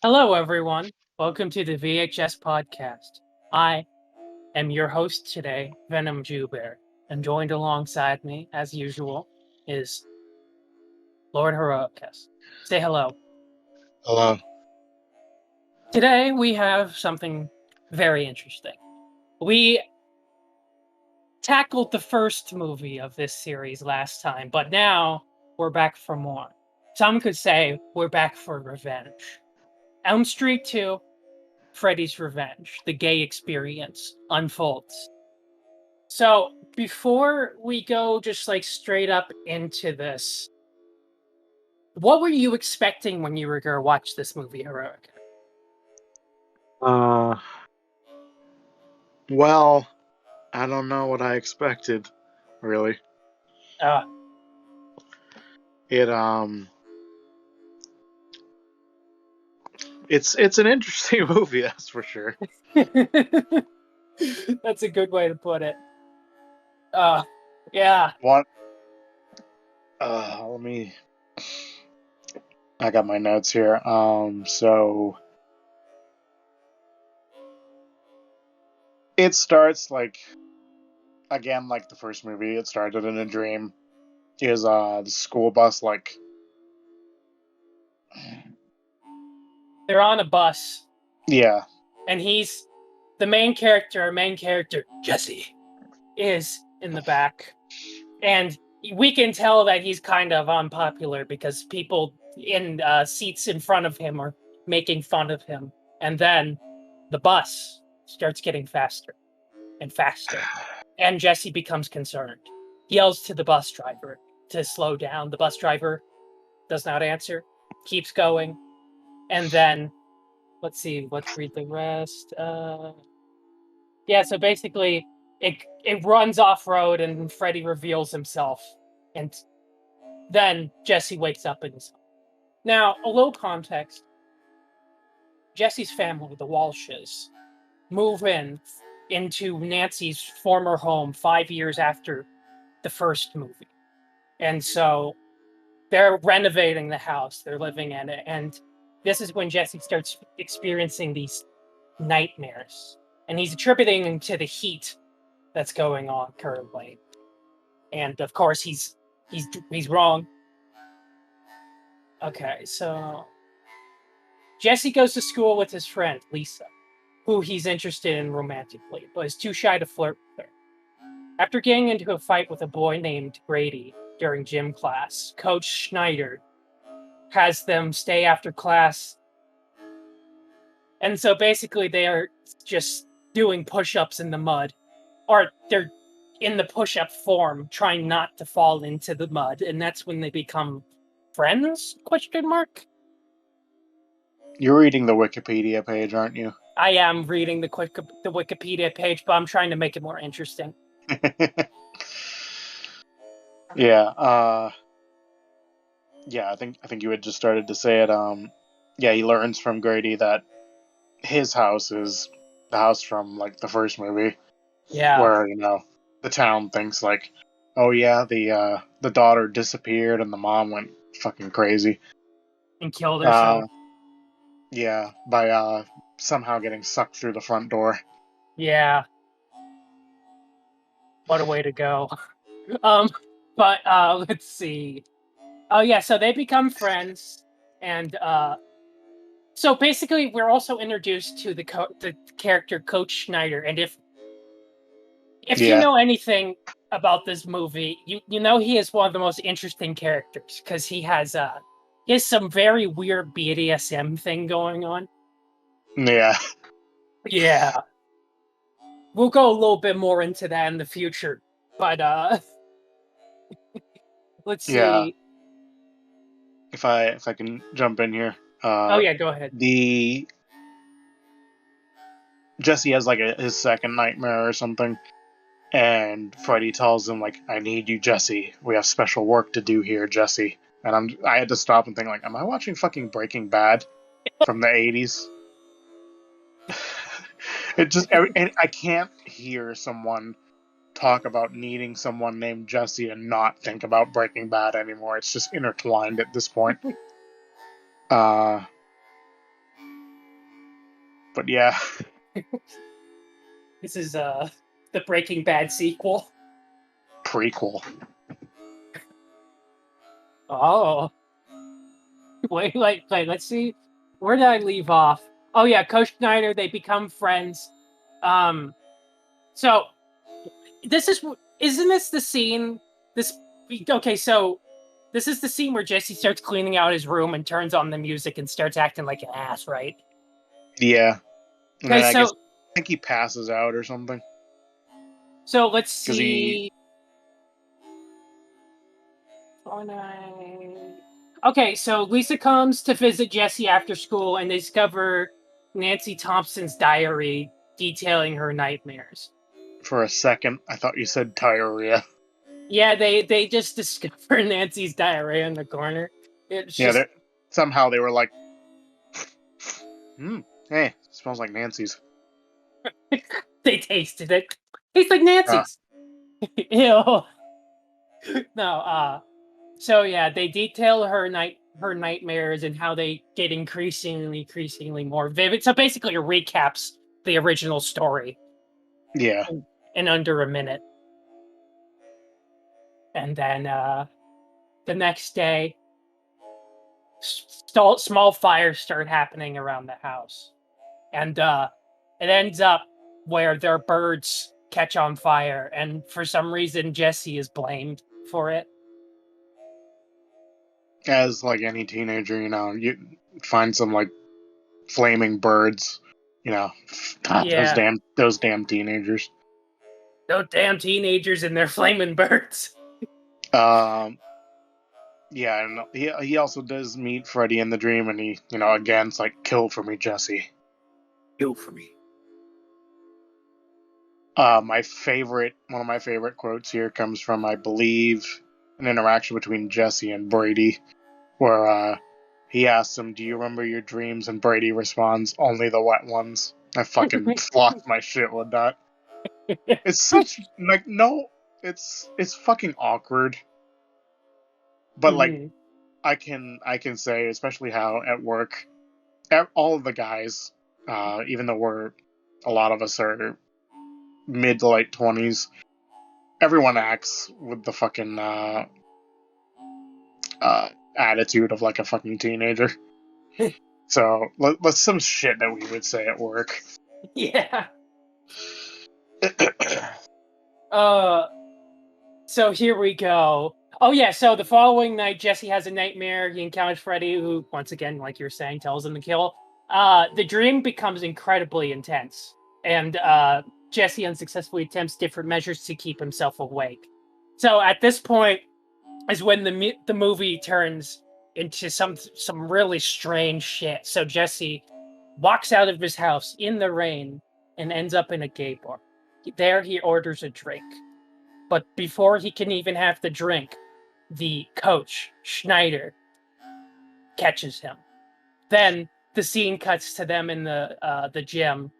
Hello, everyone. Welcome to the VHS podcast. I am your host today, Venom Jewbear, and joined alongside me, as usual, is Lord Heroicus. Say hello. Hello. Today we have something very interesting. We tackled the first movie of this series last time, but now we're back for more. Some could say we're back for revenge. Elm Street 2, Freddy's Revenge, the gay experience, unfolds. So before we go just like straight up into this, what were you expecting when you were gonna watch this movie, Heroic? Uh, well, I don't know what I expected, really. Uh, It it's an interesting movie, that's for sure. that's a good way to put it. Uh, yeah. What? Let me. I got my notes here. So it starts like again like the first movie. It started in a dream. Is the school bus like? They're on a bus, Yeah, and he's the main character. Our main character, Jesse, is in the back, and we can tell that he's kind of unpopular because people in seats in front of him are making fun of him. And then the bus starts getting faster and faster, and Jesse becomes concerned. He yells to the bus driver to slow down. The bus driver does not answer, keeps going, and then let's read the rest. Yeah, so basically it runs off road and Freddy reveals himself, and then Jesse wakes up in his home. Now, a little context: Jesse's family, the Walshes, move into Nancy's former home 5 years after the first movie, and so they're renovating the house. They're living in it, and this is when Jesse starts experiencing these nightmares, and he's attributing them to the heat that's going on currently. And of course, he's wrong. Okay, so Jesse goes to school with his friend Lisa, who he's interested in romantically, but is too shy to flirt with her. After getting into a fight with a boy named Grady during gym class, Coach Schneider has them stay after class. And so basically, they are just doing push ups in the mud, or they're in the push up form, trying not to fall into the mud. And that's when they become friends? Question mark. you're reading the Wikipedia page, aren't you? I am reading the Wikipedia page, but I'm trying to make it more interesting. Yeah. Yeah. I think you had just started to say it. Yeah, he learns from Grady that his house is the house from like the first movie, Yeah, where the town thinks like, oh yeah, the daughter disappeared and the mom went fucking crazy. and killed herself. Uh, yeah, by somehow getting sucked through the front door. Yeah, what a way to go. um, but let's see. Oh yeah, so they become friends, and so basically, we're also introduced to the character Coach Schneider, and if you Yeah, know anything about this movie, you know he is one of the most interesting characters because he has some very weird BDSM thing going on. yeah, Yeah, we'll go a little bit more into that in the future, but let's yeah. see. If I can jump in here, Oh yeah, go ahead. the Jesse has like his second nightmare or something, and Freddy tells him like, "I need you, Jesse. We have special work to do here, Jesse." And I had to stop and think like, "Am I watching fucking Breaking Bad from the '80s?" It just and I can't hear someone talk about needing someone named Jesse and not think about Breaking Bad anymore. It's just intertwined at this point. Uh, But yeah. This is the Breaking Bad sequel. Prequel. Oh. Wait, let's see. Where did I leave off? Oh yeah, Coach Schneider, they become friends. So isn't this the scene? So this is the scene where Jesse starts cleaning out his room and turns on the music and starts acting like an ass, right? Yeah. And Okay, then I think he passes out or something. So let's see. Okay, so Lisa comes to visit Jesse after school and they discover Nancy Thompson's diary detailing her nightmares. For a second, I thought you said diarrhea. Yeah, they just discover Nancy's diarrhea in the corner. Somehow they were like, hey, smells like Nancy's. They tasted it. Tastes like Nancy's. Ew. No, so yeah, they detail her nightmares and how they get increasingly more vivid. So basically it recaps the original story. Yeah. In under a minute. And then the next day, small fires start happening around the house. And it ends up where their birds catch on fire. And for some reason, Jesse is blamed for it. As like any teenager, you find some like flaming birds, Yeah. those damn teenagers. Those damn teenagers and their flaming birds. Yeah, and he also does meet Freddy in the dream, and he, again, it's like, kill for me, Jesse. Kill for me. One of my favorite quotes here comes from, I believe, an interaction between Jesse and Brady, where he asks him, "Do you remember your dreams?" And Brady responds, "Only the wet ones." I fucking lost my shit with that. It's such it's fucking awkward. But like, I can say, especially how at work, all of the guys, even though a lot of us are mid to late 20s, everyone acts with the fucking attitude of like a fucking teenager. So let's some shit that we would say at work. Yeah. So here we go. Oh yeah, so the following night, Jesse has a nightmare. He encounters Freddy, who, once again, like you're saying, tells him to kill. The dream becomes incredibly intense, and Jesse unsuccessfully attempts different measures to keep himself awake. So at this point is when the movie turns into some really strange shit. So Jesse walks out of his house in the rain and ends up in a gay bar. There he orders a drink. But before he can even have the drink, the coach, Schneider, catches him. Then the scene cuts to them in the gym.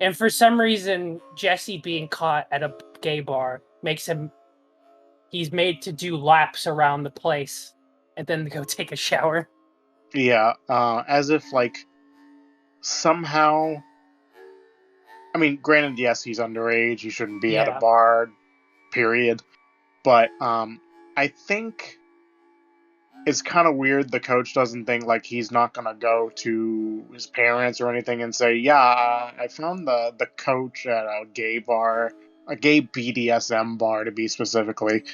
And for some reason, Jesse being caught at a gay bar makes he's made to do laps around the place and then go take a shower. Yeah, as if like somehow, I mean, granted, yes, he's underage, he shouldn't be at a bar, period. But I think it's kind of weird the coach doesn't think like he's not gonna go to his parents or anything and say, yeah, I found the coach at a gay bar, a gay BDSM bar to be specific,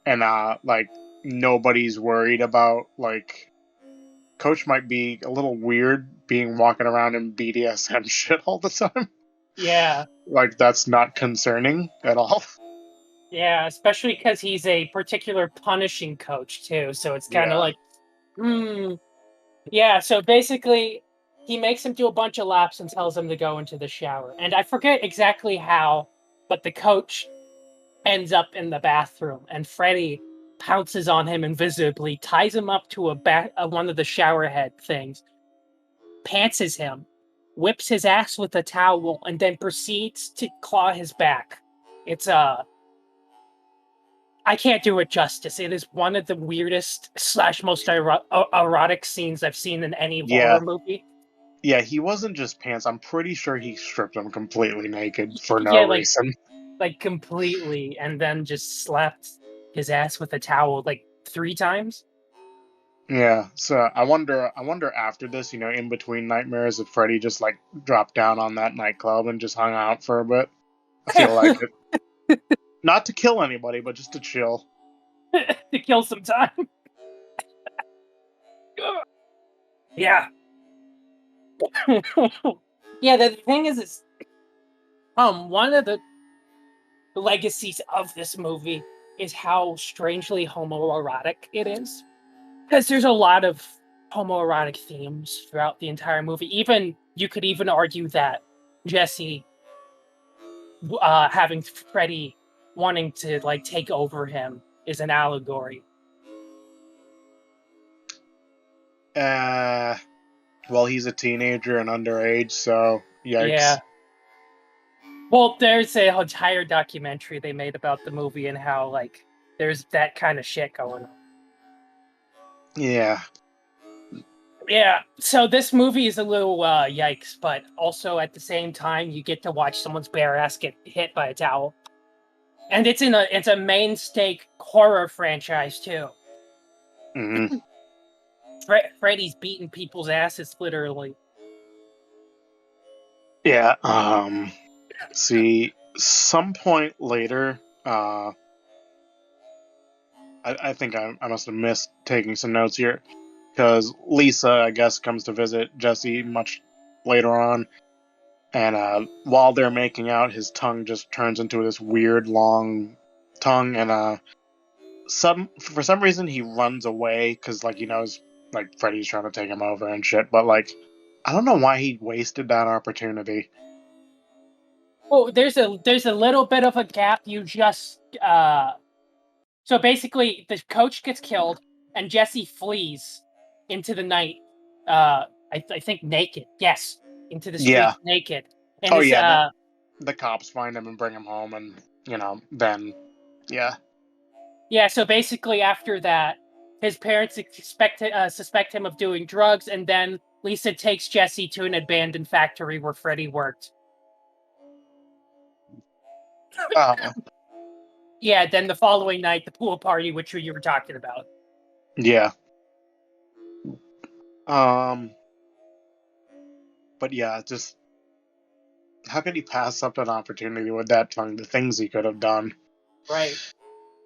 and like nobody's worried about, like, coach might be a little weird being walking around in BDSM shit all the time. Yeah. Like, that's not concerning at all. Yeah, especially because he's a particular punishing coach too, so it's kind of like, Yeah, so basically, he makes him do a bunch of laps and tells him to go into the shower. And I forget exactly how, but the coach ends up in the bathroom, and Freddy pounces on him invisibly, ties him up to one of the shower head things, pantses him, whips his ass with a towel, and then proceeds to claw his back. It's I can't do it justice. It is one of the weirdest / most erotic scenes I've seen in any horror movie. Yeah, he wasn't just pants. I'm pretty sure he stripped him completely naked for no Yeah, reason. like completely, and then just slapped his ass with a towel like 3 times. Yeah, so I wonder after this, in between nightmares, if Freddy just like dropped down on that nightclub and just hung out for a bit. I feel like it. Not to kill anybody, but just to chill. To kill some time. Yeah. Yeah, the thing is one of the legacies of this movie is how strangely homoerotic it is. Because there's a lot of homoerotic themes throughout the entire movie. Even you could even argue that Jesse having Freddy wanting to like take over him is an allegory. Uh, well, he's a teenager and underage, so Yeah. yikes. Well, there's a entire documentary they made about the movie and how like there's that kind of shit going on. Yeah. Yeah, so this movie is a little yikes, but also at the same time you get to watch someone's bare ass get hit by a towel. And it's a mainstay horror franchise too. hmm Freddy's beating people's asses literally. Yeah. See, some point later, I think I must have missed taking some notes here because Lisa, I guess, comes to visit Jesse much later on, and while they're making out, his tongue just turns into this weird long tongue, and for some reason he runs away because like he knows like Freddy's trying to take him over and shit, but like I don't know why he wasted that opportunity. Oh, there's a little bit of a gap. You just so basically the coach gets killed and Jesse flees into the night. I think naked. Yes, into the Yeah. streets naked. And Oh his yeah. The cops find him and bring him home, and then yeah. yeah, so basically after that, his parents suspect him of doing drugs, and then Lisa takes Jesse to an abandoned factory where Freddy worked. Uh, Yeah, then the following night, the pool party, which you were talking about. yeah. Um. But yeah, just how could he pass up an opportunity with that tongue? The things he could have done. Right,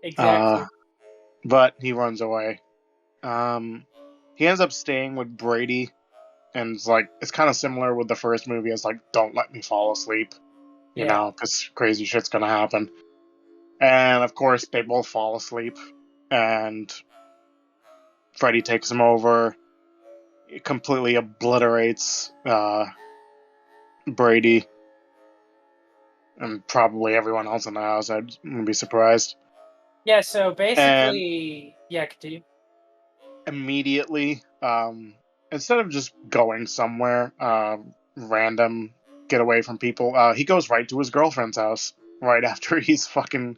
Uh. exactly. But he runs away. Um. He ends up staying with Brady, and it's kind of similar with the first movie. It's like, don't let me fall asleep, Yeah. because crazy shit's gonna happen. And of course, they both fall asleep, and Freddy takes him over, completely obliterates Brady and probably everyone else in the house. I wouldn't be surprised. Yeah, so And basically, yeah, continue. immediately, instead of just going somewhere random, get away from people, he goes right to his girlfriend's house right after he's fucking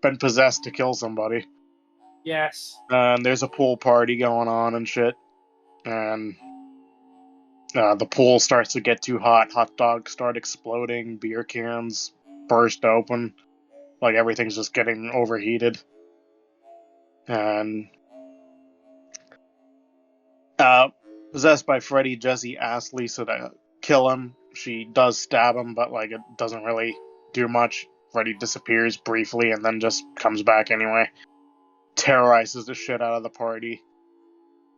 been possessed to kill somebody. Yes. And there's a pool party going on and shit. And the pool starts to get too hot. Hot dogs start exploding. Beer cans burst open. Like everything's just getting overheated. And uh, possessed by Freddy, Jesse asks Lisa to kill him. She does stab him, but like it doesn't really do much. Freddy disappears briefly and then just comes back anyway. Terrorizes the shit out of the party.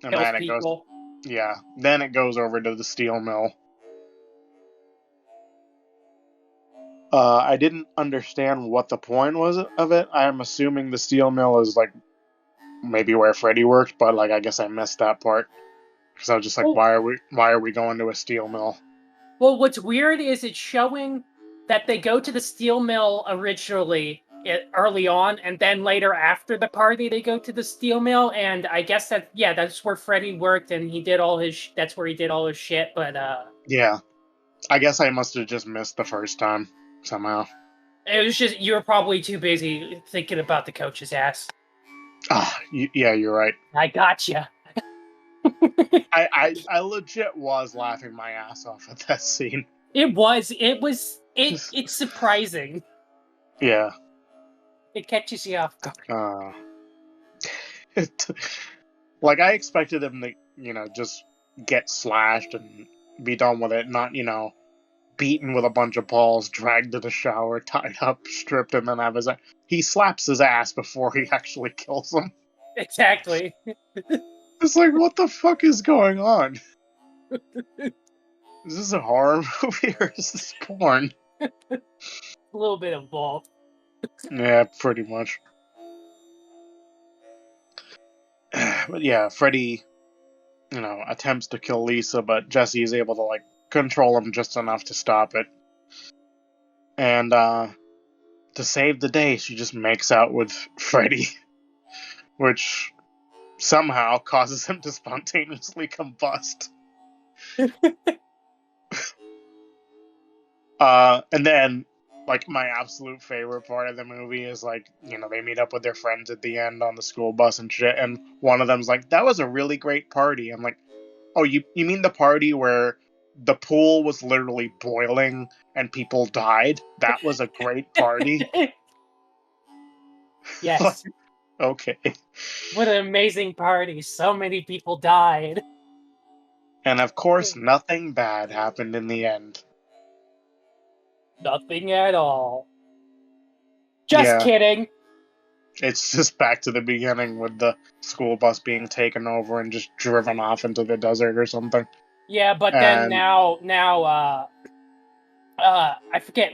And Kills then it goes, people. yeah. Then it goes over to the steel mill. I didn't understand what the point was of it. I'm assuming the steel mill is like maybe where Freddy worked, but like I guess I missed that part because I was just like, Well, why are we going to a steel mill? well, what's weird is it's showing that they go to the steel mill originally early on, and then later after the party they go to the steel mill, and I guess that's where Freddy worked, and he did all his that's where he did all his shit. But Yeah, I guess I must have just missed the first time somehow. it was just you were probably too busy thinking about the coach's ass. Ah, yeah, you're right. I gotcha. I legit was laughing my ass off at that scene. It's surprising. Yeah. It catches you off guard. Like, I expected him to, just get slashed and be done with it, not, beaten with a bunch of balls, dragged to the shower, tied up, stripped, and then have his. He slaps his ass before he actually kills him. Exactly. It's like, what the fuck is going on? Is this a horror movie or is this porn? A little bit of both. Yeah, pretty much. But yeah, Freddy, attempts to kill Lisa, but Jesse is able to, control him just enough to stop it. And, to save the day, she just makes out with Freddy, which somehow causes him to spontaneously combust. And then, my absolute favorite part of the movie is, they meet up with their friends at the end on the school bus and shit, and one of them's like, that was a really great party. I'm like, oh, you mean the party where the pool was literally boiling and people died? That was a great party? Yes. Okay. What an amazing party. So many people died. And of course, nothing bad happened in the end. Nothing at all. Just kidding. It's just back to the beginning with the school bus being taken over and just driven off into the desert or something. Yeah, but then now, I forget.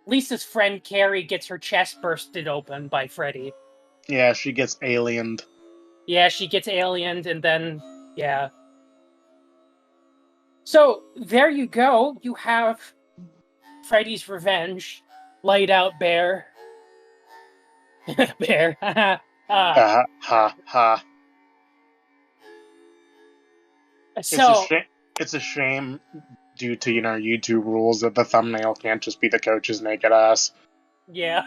Lisa's friend Carrie gets her chest bursted open by Freddy. Yeah, she gets aliened. Yeah, she gets aliened, and then yeah. So there you go. You have Freddy's Revenge laid out bare. Bear. Ha ha. So it's a shame due to YouTube rules that the thumbnail can't just be the coach's naked ass. Yeah.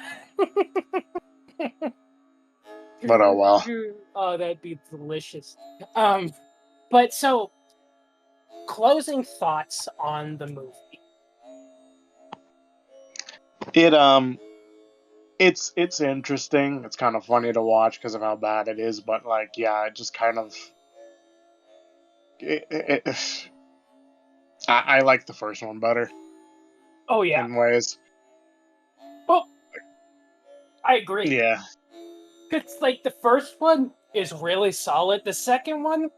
But oh well. Oh, that'd be delicious. But so closing thoughts on the movie. It's interesting. It's kind of funny to watch because of how bad it is, but it just kind of. I like the first one better. Oh yeah. In ways. Well, I agree. Yeah. It's the first one is really solid. The second one,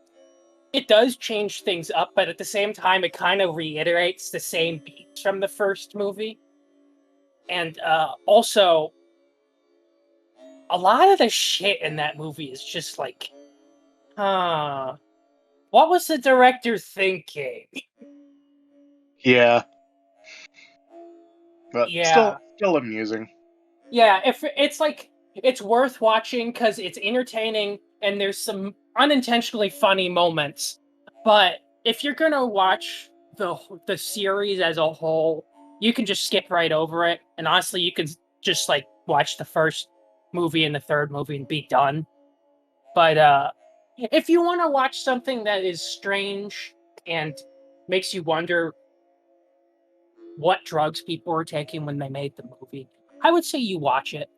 it does change things up, but at the same time, it kind of reiterates the same beats from the first movie. And also, a lot of the shit in that movie is just what was the director thinking? Yeah. But yeah. still amusing. Yeah, if it's worth watching because it's entertaining and there's some unintentionally funny moments. But if you're gonna watch the series as a whole, you can just skip right over it. And honestly, you can just watch the first movie and the third movie and be done. But if you want to watch something that is strange and makes you wonder what drugs people were taking when they made the movie, I would say you watch it.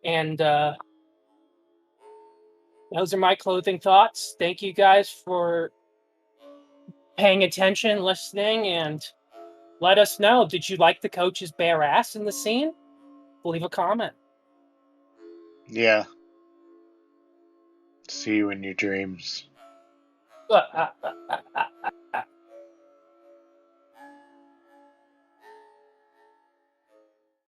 And those are my clothing thoughts. Thank you guys for paying attention, listening, and let us know. Did you like the coach's bare ass in the scene? Leave a comment. Yeah. See you in your dreams.